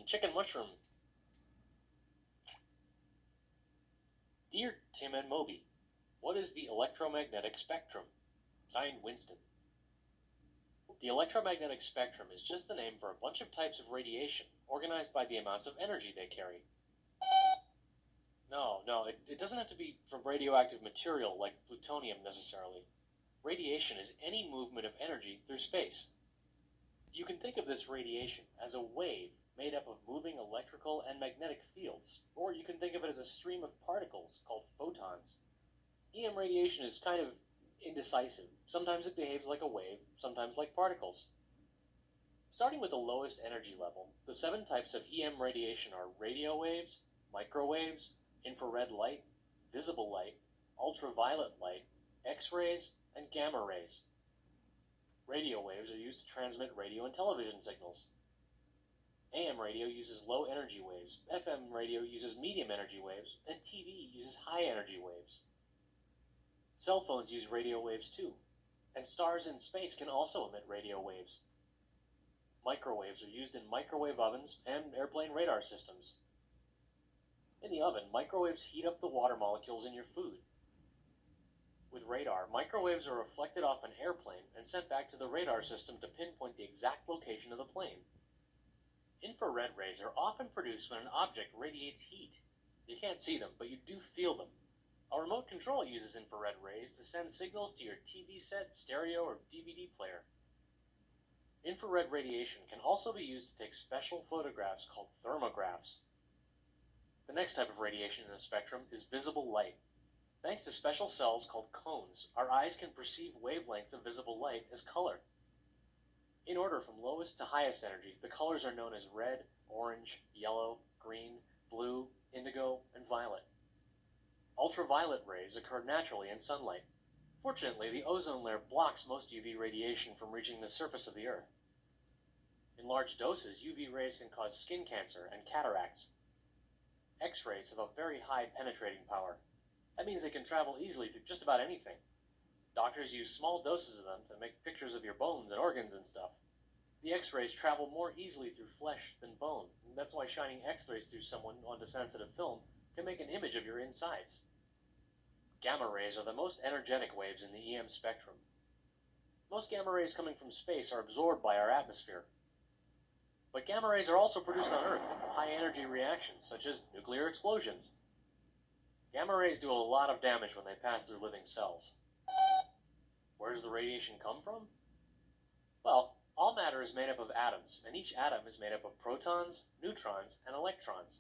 chicken mushroom. Dear Tim and Moby, what is the electromagnetic spectrum? Signed, Winston. The electromagnetic spectrum is just the name for a bunch of types of radiation, organized by the amounts of energy they carry. No, it doesn't have to be from radioactive material like plutonium necessarily. Radiation is any movement of energy through space. You can think of this radiation as a wave made up of moving electrical and magnetic fields, or you can think of it as a stream of particles called photons. EM radiation is kind of indecisive. Sometimes it behaves like a wave, sometimes like particles. Starting with the lowest energy level, the 7 types of EM radiation are radio waves, microwaves, infrared light, visible light, ultraviolet light, X-rays, and gamma rays. Radio waves are used to transmit radio and television signals. AM radio uses low energy waves, FM radio uses medium energy waves, and TV uses high energy waves. Cell phones use radio waves too, and stars in space can also emit radio waves. Microwaves are used in microwave ovens and airplane radar systems. In the oven, microwaves heat up the water molecules in your food. With radar, microwaves are reflected off an airplane and sent back to the radar system to pinpoint the exact location of the plane. Infrared rays are often produced when an object radiates heat. You can't see them, but you do feel them. A remote control uses infrared rays to send signals to your TV set, stereo, or DVD player. Infrared radiation can also be used to take special photographs called thermographs. The next type of radiation in the spectrum is visible light. Thanks to special cells called cones, our eyes can perceive wavelengths of visible light as color. In order from lowest to highest energy, the colors are known as red, orange, yellow, green, blue, indigo, and violet. Ultraviolet rays occur naturally in sunlight. Fortunately, the ozone layer blocks most UV radiation from reaching the surface of the Earth. In large doses, UV rays can cause skin cancer and cataracts. X-rays have a very high penetrating power. That means they can travel easily through just about anything. Doctors use small doses of them to make pictures of your bones and organs and stuff. The X-rays travel more easily through flesh than bone, and that's why shining X-rays through someone onto sensitive film can make an image of your insides. Gamma rays are the most energetic waves in the EM spectrum. Most gamma rays coming from space are absorbed by our atmosphere. But gamma rays are also produced on Earth in high-energy reactions, such as nuclear explosions. Gamma rays do a lot of damage when they pass through living cells. Where does the radiation come from? Well, all matter is made up of atoms, and each atom is made up of protons, neutrons, and electrons.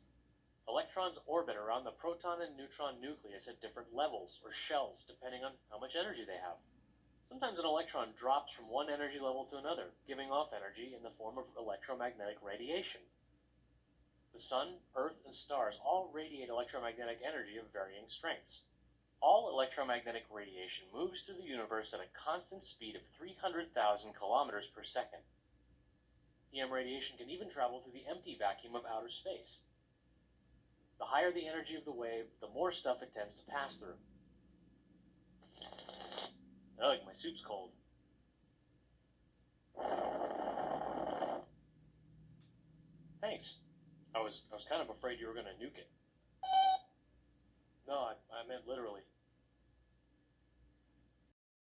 Electrons orbit around the proton and neutron nucleus at different levels, or shells, depending on how much energy they have. Sometimes an electron drops from one energy level to another, giving off energy in the form of electromagnetic radiation. The sun, earth, and stars all radiate electromagnetic energy of varying strengths. All electromagnetic radiation moves through the universe at a constant speed of 300,000 kilometers per second. EM radiation can even travel through the empty vacuum of outer space. The higher the energy of the wave, the more stuff it tends to pass through. Ugh, my soup's cold. Thanks. I was kind of afraid you were going to nuke it. No, I meant literally.